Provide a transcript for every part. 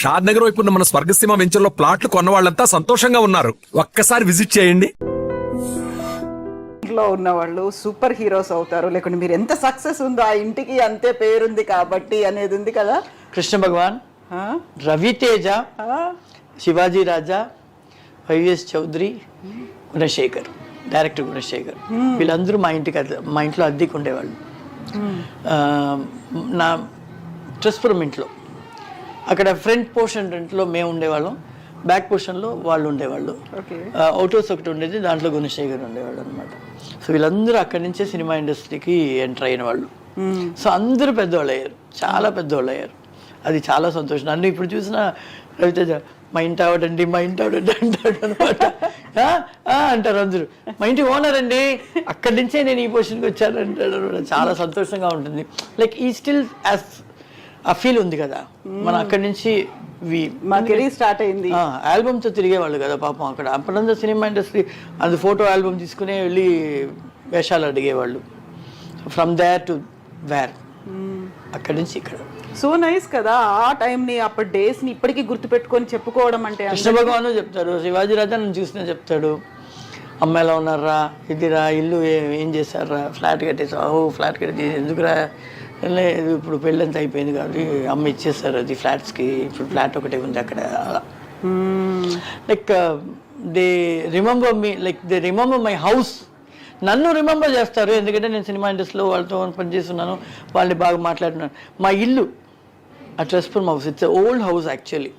షాద్ నగర్ వైపు ఉన్న మన స్వర్గసీమ వెంచర్లో ప్లాట్లు కొన్న వాళ్ళంతా సంతోషంగా ఉన్నారు. ఒక్కసారి విజిట్ చేయండి. ఇంట్లో ఉన్న వాళ్ళు సూపర్ హీరోస్ అవుతారు, లేకుంటే మీరు ఎంత సక్సెస్ ఉందో ఆ ఇంటికి అంతే పేరుంది కాబట్టి అనేది ఉంది కదా. కృష్ణ భగవాన్, రవితేజ, శివాజీ రాజా, వైఎస్ చౌదరి, గుణశేఖర్, డైరెక్టర్ గుణశేఖర్, వీళ్ళందరూ మా ఇంట్లో అద్దెకు ఉండేవాళ్ళు. నా ట్రస్పురం ఇంట్లో అక్కడ ఫ్రంట్ పోర్షన్ రెంట్లో మేము ఉండేవాళ్ళం, బ్యాక్ పోర్షన్లో వాళ్ళు ఉండేవాళ్ళు. అవుట్ హౌస్ ఒకటి ఉండేది, దాంట్లో గుణశేఖర్ ఉండేవాళ్ళు అనమాట. సో వీళ్ళందరూ అక్కడి నుంచే సినిమా ఇండస్ట్రీకి ఎంటర్ అయిన వాళ్ళు. సో అందరూ పెద్దవాళ్ళు అయ్యారు, చాలా పెద్దవాళ్ళు అయ్యారు. అది చాలా సంతోషం. నన్ను ఇప్పుడు చూసిన రవితేజ మా ఇంటి ఆవిడండి, మా ఇంటి ఆవిడండి అంటాడు అనమాట. అంటారు అందరూ, మా ఇంటి ఓనర్ అండి, అక్కడి నుంచే నేను ఈ పొజిషన్కి వచ్చాను అంటాడు అనమాట. చాలా సంతోషంగా ఉంటుంది. లైక్ ఈ స్టిల్ యాజ్ ఆ ఫీల్ ఉంది కదా, మనం అక్కడి నుంచి మా కెరీర్ స్టార్ట్ అయింది. ఆల్బమ్తో తిరిగేవాళ్ళు కదా పాపం. అక్కడ అప్పుడంతా సినిమా ఇండస్ట్రీ అది ఫోటో ఆల్బమ్ తీసుకునే వెళ్ళి వేషాలు అడిగేవాళ్ళు. ఫ్రమ్ దేర్ టు వేర్, అక్కడి నుంచి ఇక్కడ. సో నైస్ కదా ఆ టైంని, అప్పటి డేస్ని ఇప్పటికీ గుర్తుపెట్టుకొని చెప్పుకోవడం అంటే. కృష్ణ భగవాను చెప్తారు, శివాజీ రాజా నన్ను చూసినా చెప్తాడు, అమ్మ ఎలా ఉన్నారా, ఇదిరా ఇల్లు ఏం చేశారా, ఫ్లాట్ కట్టేసా, ఫ్లాట్ కట్టేసి ఎందుకురా, లేదు ఇప్పుడు పెళ్ళంతా అయిపోయింది కాబట్టి అమ్మ ఇచ్చేస్తారు అది ఫ్లాట్స్కి, ఇప్పుడు ఫ్లాట్ ఒకటే ఉంది అక్కడ. అలా like they remember me, like they remember my house. నన్ను రిమెంబర్ చేస్తారు ఎందుకంటే నేను సినిమా ఇండస్ట్రీలో వాళ్ళతో పనిచేస్తున్నాను, వాళ్ళని బాగా మాట్లాడుతున్నాను. మా ఇల్లు ఆ ట్రస్పురం house, it's old house actually.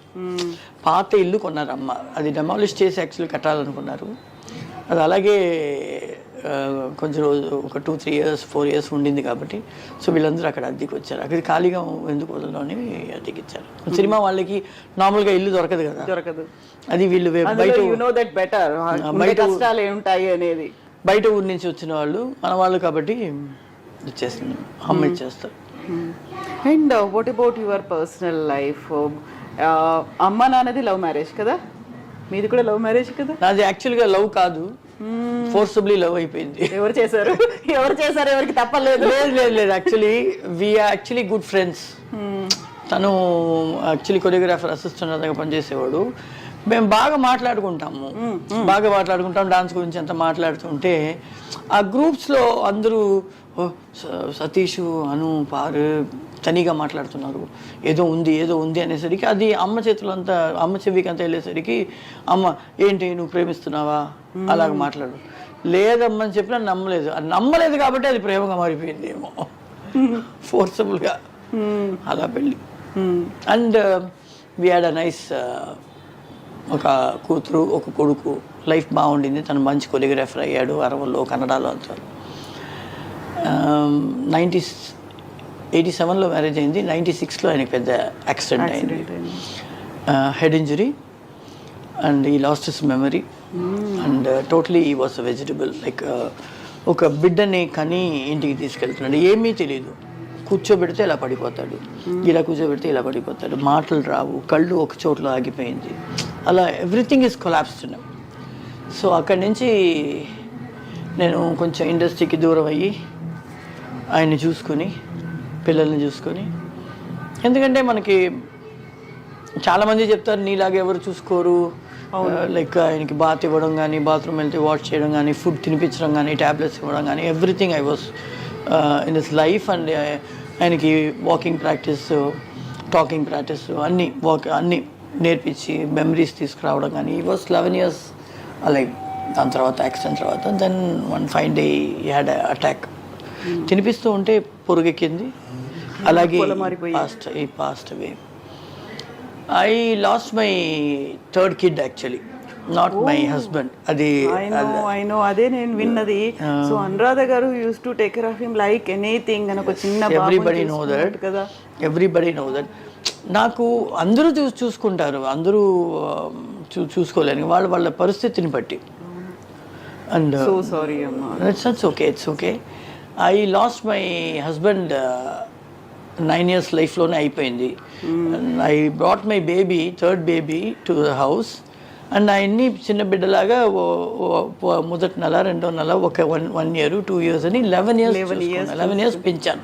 పాత ఇల్లు కొన్నారు అమ్మ, అది డెమాలిష్ చేసి యాక్చువల్లీ కట్టాలనుకున్నారు. అది అలాగే కొంచెం రోజు ఒక 2-3 years 4 years ఉండింది కాబట్టి సో వీళ్ళందరూ అక్కడ అద్దెకి వచ్చారు. అక్కడ ఖాళీగా ఎందుకు వదలడం అని అద్దెకి ఇచ్చారు. సినిమా వాళ్ళకి నార్మల్గా ఇల్లు దొరకదు కదా, దొరకదు. అది వీళ్ళు బయట అనేది బయట ఊరి నుంచి వచ్చిన వాళ్ళు మన వాళ్ళు కాబట్టి ఇచ్చేస్తుంది, అమ్మ ఇచ్చేస్తారు. And what about your personal life? అమ్మ నాన్నది లవ్ మ్యారేజ్ కదా, మీది కూడా లవ్ మ్యారేజ్ కదా? నాది యాక్చువల్గా లవ్ కాదు, ఫోర్సబుల్లీ లవ్ అయిపోయింది. ఎవరు చేశారు ఎవరికి తప్పలేదు? లేదు actually we're actually good friends. తను యాక్చువల్లీ కొరియోగ్రాఫర్ అసిస్టెంట్ పనిచేసేవాడు. మేము బాగా మాట్లాడుకుంటాం డాన్స్ గురించి అంతా మాట్లాడుతుంటే ఆ గ్రూప్స్లో అందరూ సతీష్, అను, పారు తనిగా మాట్లాడుతున్నారు, ఏదో ఉంది అనేసరికి అది అమ్మ చేతులు అంతా, అమ్మ చెవికి అంతా వెళ్ళేసరికి అమ్మ ఏంటి నువ్వు ప్రేమిస్తున్నావా అలాగ మాట్లాడు. లేదమ్మని చెప్పినా నమ్మలేదు కాబట్టి అది ప్రేమగా మారిపోయింది ఏమో, ఫోర్సబుల్గా అలా పెళ్ళి. And we had a nice, ఒక కూతురు ఒక కొడుకు, లైఫ్ బాగుండింది. తను మంచి కొరియోగ్రాఫర్ అయ్యాడు అరవల్లో, కన్నడలో అంతా. 87లో మ్యారేజ్ అయింది. 96లో ఆయనకి పెద్ద యాక్సిడెంట్ అయింది, హెడ్ ఇంజరీ, అండ్ ఈ lost his memory and totally ఈ వాస్ అ వెజిటబుల్. లైక్ ఒక బిడ్డని కని ఇంటికి తీసుకెళ్తున్నాడు, ఏమీ తెలియదు. కూర్చోబెడితే ఇలా పడిపోతాడు, ఇలా కూర్చోబెడితే ఇలా పడిపోతాడు, మాటలు రావు, కళ్ళు ఒక చోట్ల ఆగిపోయింది, అలా ఎవ్రీథింగ్ ఈజ్ కొలాప్స్డ్. సో అక్కడి నుంచి నేను కొంచెం ఇండస్ట్రీకి దూరం అయ్యి ఆయన్ని చూసుకొని, పిల్లల్ని చూసుకొని, ఎందుకంటే మనకి చాలామంది చెప్తారు నీలాగా ఎవరు చూసుకోరు, లైక్ ఆయనకి బాత్ ఇవ్వడం కానీ, బాత్రూమ్ వెళ్తే వాష్ చేయడం కానీ, ఫుడ్ తినిపించడం కానీ, ట్యాబ్లెట్స్ ఇవ్వడం కానీ, everything I was in this life. And ఆయనకి వాకింగ్ ప్రాక్టీస్, టాకింగ్ ప్రాక్టీస్ అన్నీ నేర్పించి మెమరీస్ తీసుకురావడం కానీ. ఈ వాస్ 11 years లైక్. దాని తర్వాత యాక్సిడెంట్ తర్వాత దెన్ వన్ ఫైన్ డే ఈ హ్యాడ్ అటాక్. తినిపిస్తూ ఉంటే పొరుగెక్కింది, అలాగే passed away. I lost my third kid actually, not my husband. అది అదే నేను విన్నది. సో అనురాధ గారు use to take care of him like anything అని ఒక చిన్న, ఎవ్రీబడి నో దట్ కదా, ఎవ్రీబడి నో దట్. నాకు అందరూ చూసుకుంటారు, అందరూ చూసుకోలేని వాళ్ళ పరిస్థితిని బట్టి. అండ్ సో సారీ అమ్మా, it's okay. I lost my husband 9 years లైఫ్లోనే అయిపోయింది. I brought my baby, third baby to the house. And ఆయన్ని చిన్న బిడ్డలాగా మొదటి నెల, రెండో నెల, ఒక 1 year 2 years అని 11 years పెంచాను.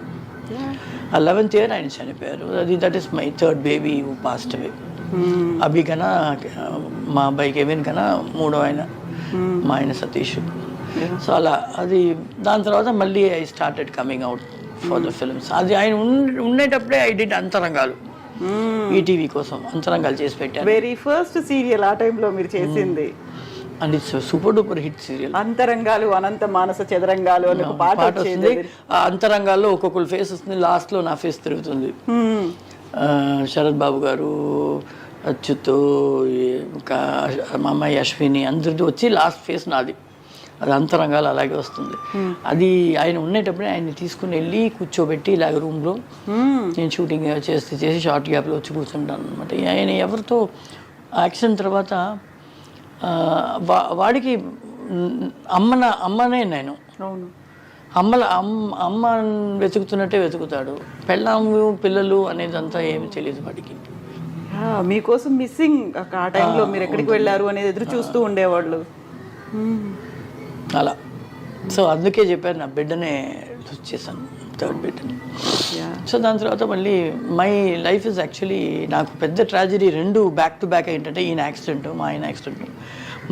ఆ 11th year ఆయన చనిపోయారు. That is my third baby who passed away. Abhi కన్నా మా అబ్బాయి కెవిన్ కన్నా మూడో ఆయన మా ఆయన సతీష్. సో అలా అది దాని తర్వాత మళ్ళీ I started coming out for the films. అది ఆయన ఉండేటప్పుడే ఐ డిడ్ అంతరంగాలు, ఈటీవీ కోసం అంతరంగాలు చేసి పెట్టాను. వెరీ ఫస్ట్ సీరియల్ ఆ టైంలో మీరు చేసింది. And it's super duper hit serial. అంతరంగాలు, అనంత మానస చదరంగాలు అని ఒక పాట వస్తుంది. ఆ అంతరంగాల్లో ఒక్కొక్కరు ఫేస్ వస్తుంది, లాస్ట్ లో నా ఫేస్ తిరుగుతుంది. శరత్ బాబు గారు, అచ్యుత్, మా అమ్మాయి అశ్విని అందరిది వచ్చి లాస్ట్ ఫేస్ నాది. అది అంతరంగాలు అలాగే వస్తుంది. అది ఆయన ఉండేటప్పుడే ఆయన్ని తీసుకుని వెళ్ళి కూర్చోబెట్టి ఇలాగ రూమ్లో నేను షూటింగ్ చేసి షార్ట్ గ్యాప్లో వచ్చి కూర్చుంటాను అనమాట. ఆయన ఎవరితో యాక్షన్ తర్వాత వాడికి అమ్మనే నేను. అవును, అమ్మ వెతుకుతున్నట్టే వెతుకుతాడు. పెళ్ళాము పిల్లలు అనేదంతా ఏమి తెలియదు వాడికి. మీకోసం మిస్సింగ్ ఆ టైంలో మీరు ఎక్కడికి వెళ్ళారు అనేది ఎదురు చూస్తూ ఉండేవాళ్ళు అలా. సో అందుకే చెప్పాను నా బిడ్డనే చూస్ చేశాను, థర్డ్ బిడ్డని. సో దాని తర్వాత మళ్ళీ మై లైఫ్ ఇస్ యాక్చువల్లీ నాకు పెద్ద ట్రాజడీ రెండు బ్యాక్ టు బ్యాక్. ఏంటంటే ఈయన యాక్సిడెంట్, మా ఆయన యాక్సిడెంట్.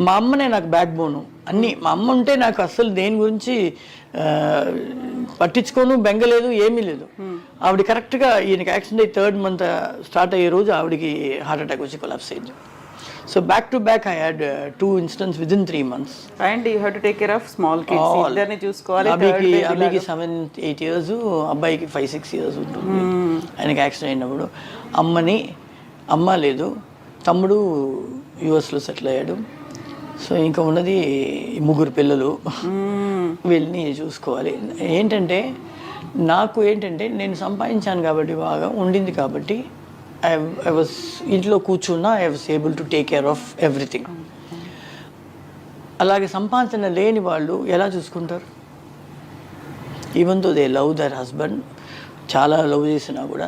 మా అమ్మనే నాకు బ్యాక్ బోను అన్నీ. మా అమ్మ ఉంటే నాకు అస్సలు దేని గురించి పట్టించుకోను, బెంగలేదు, ఏమీ లేదు. ఆవిడ కరెక్ట్గా ఈయనకి యాక్సిడెంట్ అయ్యి 3rd month స్టార్ట్ అయ్యే రోజు ఆవిడకి హార్ట్ అటాక్ వచ్చి కొలాప్స్ అయింది. So back to back I had 2 incidents within 3 months. And you have to take care of small kids, ఇద్దరిని చూసుకోవాలి. అభికి 7-8 years, అబ్బాయికి 5-6 years ఉంటుంది. ఆయనకి యాక్సిడెంట్ అయినప్పుడు అమ్మ లేదు, తమ్ముడు యుఎస్లో సెటిల్ అయ్యాడు. సో ఇంకా ఉన్నది 3 పిల్లలు, వీళ్ళని చూసుకోవాలి. ఏంటంటే నేను సంపాదించాను కాబట్టి, బాగా ఉండింది కాబట్టి I was ఇంట్లో కూర్చున్నా I was able to take care of everything. అలాగే సంపాదన లేని వాళ్ళు ఎలా చూసుకుంటారు? Even though they love their husband, చాలా లవ్ చేసినా కూడా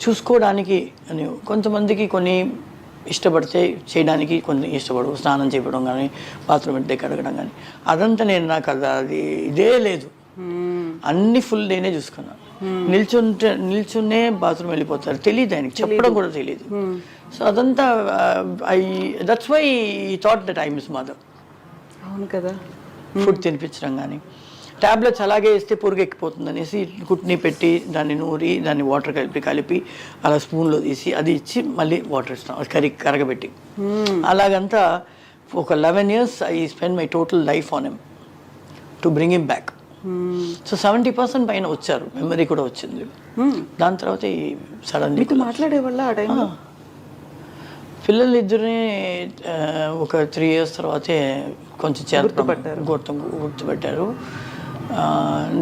చూసుకోవడానికి అని కొంతమందికి కొన్ని ఇష్టపడితే చేయడానికి, కొన్ని ఇష్టపడవు. స్నానం చేయడం కానీ, బాత్రూమ్ అంటే కడగడం కానీ, అదంతా నాకు అది ఇదే లేదు. అన్ని ఫుల్ నేనే చూసుకున్నాను. నిల్చునే బాత్రూమ్ వెళ్ళిపోతారు, తెలియదు ఆయనకి, చెప్పడం కూడా తెలియదు. సో అదంతా దట్స్ వై ఈ thought that I miss mother. అవును కదా. ఫుడ్ తినిపించడం కానీ, ట్యాబ్లెట్స్ అలాగే వేస్తే పురుగు ఎక్కిపోతుంది అనేసి కుట్ని పెట్టి దాన్ని నూరి దాన్ని వాటర్ కలిపి అలా స్పూన్లో తీసి అది ఇచ్చి మళ్ళీ వాటర్ ఇస్తాం, అది కరగబెట్టి. అలాగంతా ఒక 11 years I spend my total life on him to bring him back. So 70% పైన వచ్చారు, మెమరీ కూడా వచ్చింది. దాని తర్వాత ఈ సడన్లీ మాట్లాడేవాళ్ళ ఆ టైంలో పిల్లలు ఇద్దరిని ఒక 3 years తర్వాతే కొంచెం గుర్తుపట్టారు.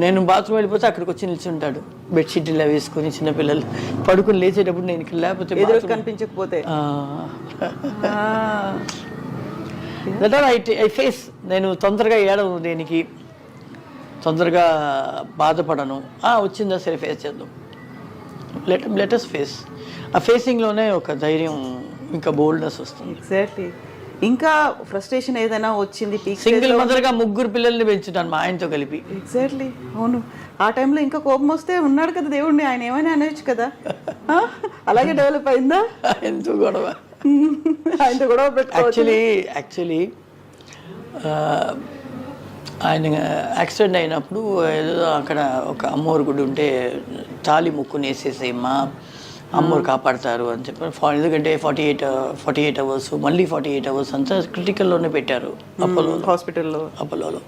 నేను బాత్రూమ్ వెళ్ళిపోతే అక్కడికి వచ్చి నిల్చుంటాడు, బెడ్షీట్ ఇలా వేసుకొని. చిన్నపిల్లలు పడుకుని లేచేటప్పుడు నేను ఇక్కడ లేకపోతే కనిపించకపోతే దట్ ఆర్ ఐ ఫేస్. నేను తొందరగా ఏడను, దేనికి తొందరగా బాధపడను. వచ్చిందా సరే ఫేస్ చేద్దాం, లెటస్ ఫేస్. ఆ ఫేసింగ్లోనే ఒక ధైర్యం, ఇంకా బోల్డ్నెస్ వస్తుంది. ఎగ్జాక్ట్లీ. ఇంకా ఫ్రస్ట్రేషన్ ఏదైనా వచ్చింది, సింగిల్ మదర్గా 3 పిల్లల్ని పెంచుతాను మా ఆయనతో కలిపి. ఎగ్జాక్ట్లీ, అవును. ఆ టైంలో ఇంకా కోపం వస్తే ఉన్నాడు కదా దేవుడిని, ఆయన ఏమైనా అనొచ్చు కదా. అలాగే డెవలప్ అయిందా? ఎంతో గొడవ, ఆయనతో గొడవ పెట్టుకోవచ్చు. యాక్చువల్లీ ఆయన యాక్సిడెంట్ అయినప్పుడు ఏదో అక్కడ ఒక అమ్మవారి గుడి ఉంటే తాలి ముక్కుని వేసేసేమ్మా, అమ్మవారు కాపాడతారు అని చెప్పి. ఎందుకంటే 48 hours, మళ్ళీ 48 hours అంతా క్రిటికల్లోనే పెట్టారు అపోలోలో.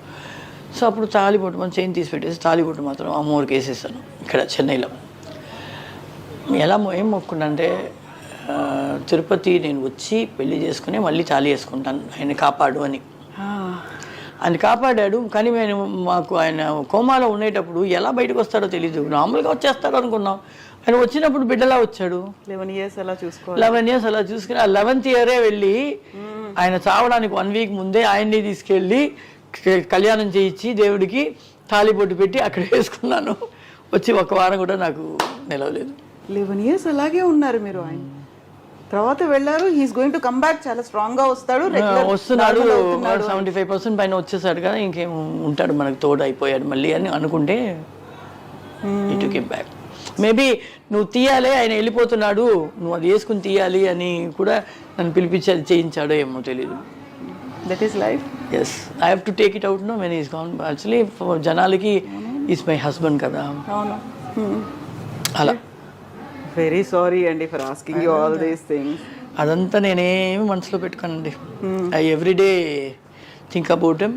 సో అప్పుడు తాలిబొట్టు మనం చైన్ తీసి పెట్టేసి తాలిబొట్టు మాత్రం అమ్మవారికి వేసేసాను ఇక్కడ చెన్నైలో. ఏం మొక్కున్నానంటే తిరుపతి నేను వచ్చి పెళ్లి చేసుకుని మళ్ళీ తాళి వేసుకుంటాను, ఆయన కాపాడు అని. ఆయన కాపాడాడు. కానీ మాకు ఆయన కోమాలో ఉండేటప్పుడు ఎలా బయటకు వస్తాడో తెలీదు. నార్మల్గా వచ్చేస్తాడు అనుకున్నాం. ఆయన వచ్చినప్పుడు బిడ్డలా వచ్చాడు. 11 years అలా చూసుకుని ఆ 11th year వెళ్ళి ఆయన చావడానికి 1 week ముందే ఆయన్ని తీసుకెళ్ళి కళ్యాణం చేయించి దేవుడికి తాళిబొట్టు పెట్టి అక్కడ వేసుకున్నాను. వచ్చి 1 వారం కూడా నాకు నిలవలేదు. 11 years అలాగే ఉన్నారు మీరు. ఆయన తర్వాత వెళ్ళారు. He's going to come back, చాలా స్ట్రాంగ్ గా వస్తున్నాడు. 75% పైన వచ్చేసాడు కదా, ఇంకేం ఉంటాడు, మనకు తోడు అయిపోయాడు మళ్ళీ అని అనుకుంటే ఇటు కేమ్ బ్యాక్. మేబీ నువ్వు తీయాలి, ఆయన వెళ్ళిపోతున్నాడు, నువ్వు అది వేసుకుని తీయాలి అని కూడా నన్ను పిలిపించి అది చేయించాడో ఏమో తెలీదు. That is life. Yes, I have to take it out no when is gone. Actually జనాలకి ఈస్ మై హస్బెండ్ కదా, అవును. అలా. వెరీ సారీ అండి for asking you all these things. అదంతా నేనేమి మనసులో పెట్టుకోనండి. I everyday think about him.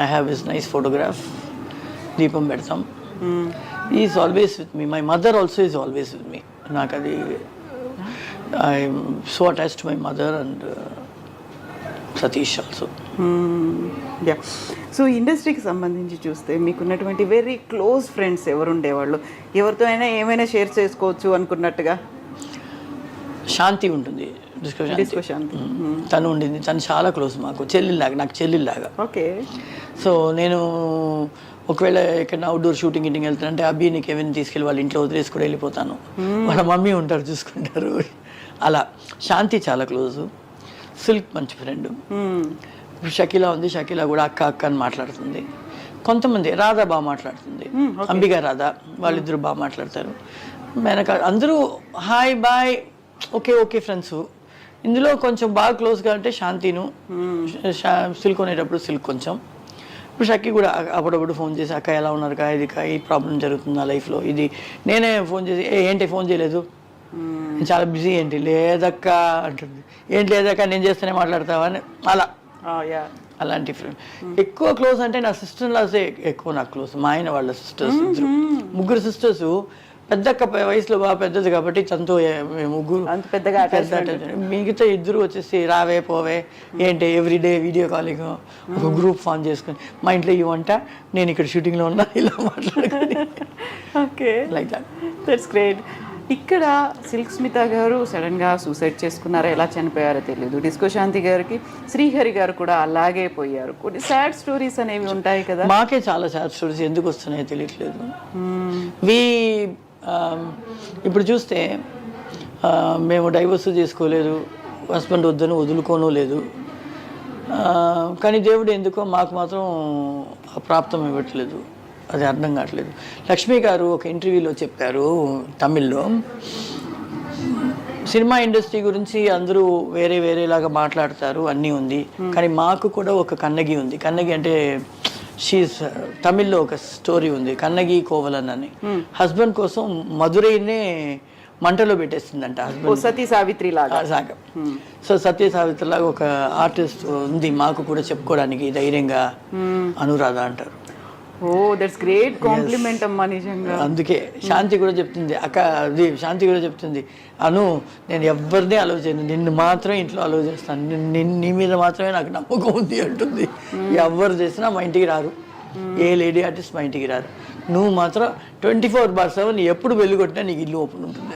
I have his nice photograph. దీపం పెడతాం. Is always with me. My mother also is always with me. నాకు అది I'm so attached to my mother and Satish also. Yeah. So ఇండస్ట్రీకి సంబంధించి చూస్తే మీకున్నటువంటి very close friends ఎవరు ఉండేవాళ్ళు? ఎవరితో అయినా ఏమైనా షేర్ చేసుకోవచ్చు అనుకున్నట్టుగా? శాంతి ఉంటుంది, డిస్కో శాంతి. తను ఉండింది. తను చాలా క్లోజ్ మాకు, చెల్లిలాగా, నాకు చెల్లిలాగా. ఓకే. సో నేను ఒకవేళ ఎక్కడైనా అవుట్డోర్ షూటింగ్ గిటింగ్ వెళ్తానంటే అబ్బి నీకు ఏమైనా తీసుకెళ్ళి వాళ్ళ ఇంట్లో వదిలేసి కూడా వెళ్ళిపోతాను, వాళ్ళ మమ్మీ ఉంటారు చూసుకుంటారు. అలా శాంతి చాలా క్లోజు. సిల్క్ మంచి ఫ్రెండ్. షకీలా ఉంది, షకీలా కూడా అక్క అక్క అని మాట్లాడుతుంది. కొంతమంది రాధా బాగా మాట్లాడుతుంది, అంబికా రాధా, వాళ్ళిద్దరు బాగా మాట్లాడతారు. వెనక అందరూ hi bye okay okay friends. ఇందులో కొంచెం బాగా క్లోజ్గా అంటే శాంతిను, సిల్క్ కొనేటప్పుడు సిల్క్ కొంచెం. ఇప్పుడు షక్కి కూడా అప్పుడప్పుడు ఫోన్ చేసి అక్క ఎలా ఉన్నారు కా, ఇది కా, ఈ ప్రాబ్లం జరుగుతుంది నా లైఫ్లో, ఇది. నేనే ఫోన్ చేసి ఏంటి ఫోన్ చేయలేదు, నేను చాలా బిజీ, ఏంటి లేదక్క అంటుంది. ఏంటి లేదక్క నేను చేస్తేనే మాట్లాడతావా అని. అలా అలాంటి ఫ్రెండ్. ఎక్కువ క్లోజ్ అంటే నా సిస్టర్ లాసే ఎక్కువ నాకు క్లోజ్. మా ఆయన వాళ్ళ సిస్టర్స్ ఇద్దరు, ముగ్గురు సిస్టర్స్. పెద్దక్క వయసులో బాగా పెద్దది కాబట్టి తనతో ముగ్గురు పెద్దగా మిగతా ఇద్దరు వచ్చేసి రావే పోవే ఏంటి ఎవ్రీడే వీడియో కాలింగ్, ఒక గ్రూప్ ఫామ్ చేసుకుని మా ఇంట్లో ఇవ్వంట, నేను ఇక్కడ షూటింగ్లో ఉన్నా, ఇలా మాట్లాడుకుని. Okay, like that. That's great. ఇక్కడ సిల్క్ స్మిత గారు సడన్గా సూసైడ్ చేసుకున్నారో, ఎలా చనిపోయారో తెలియదు. డిస్కో శాంతి గారికి శ్రీహరి గారు కూడా అలాగే పోయారు. కొన్ని సాడ్ స్టోరీస్ అనేవి ఉంటాయి కదా. మాకే చాలా సాడ్ స్టోరీస్ ఎందుకు వస్తున్నాయో తెలియట్లేదు. ఇప్పుడు చూస్తే మేము డైవర్స్ చేసుకోలేదు, హస్బెండ్ వద్దని వదులుకోను లేదు. కానీ దేవుడు ఎందుకో మాకు మాత్రం ప్రాప్తం ఇవ్వట్లేదు, అది అర్థం కావట్లేదు. లక్ష్మి గారు ఒక ఇంటర్వ్యూలో చెప్పారు తమిళ్లో, సినిమా ఇండస్ట్రీ గురించి అందరూ వేరే వేరేలాగా మాట్లాడతారు, అన్నీ ఉంది, కానీ మాకు కూడా ఒక కన్నగి ఉంది. కన్నగి అంటే షీస్ తమిళ్లో ఒక స్టోరీ ఉంది, కన్నగి కోవలన్ అని. హస్బెండ్ కోసం మధురైనే మంటలో పెట్టేస్తుందంట హస్బెండ్. సతీ సావిత్రి లాగా. సో సత్య సావిత్రి లాగా ఒక ఆర్టిస్ట్ ఉంది మాకు కూడా చెప్పుకోవడానికి ధైర్యంగా, అనురాధ అంటారు. ఓ దట్స్ గ్రేట్ కాంప్లిమెంట్ అమ్మా, నిజంగా. అందుకే శాంతి కూడా చెప్తుంది, అక్క అది శాంతి కూడా చెప్తుంది, అను నేను ఎవరిని అలవ్ చేయను, నిన్ను మాత్రమే ఇంట్లో అలవ్ చేస్తాను, నీ మీద మాత్రమే నాకు నమ్మకం ఉంది అంటుంది. ఎవరు చేసినా మా ఇంటికి రారు, ఏ లేడీ ఆర్టిస్ట్ మా ఇంటికి రారు, నువ్వు మాత్రం 24/7 ఎప్పుడు వెళ్ళి కొట్టినా నీకు ఇల్లు ఓపెన్ ఉంటుంది.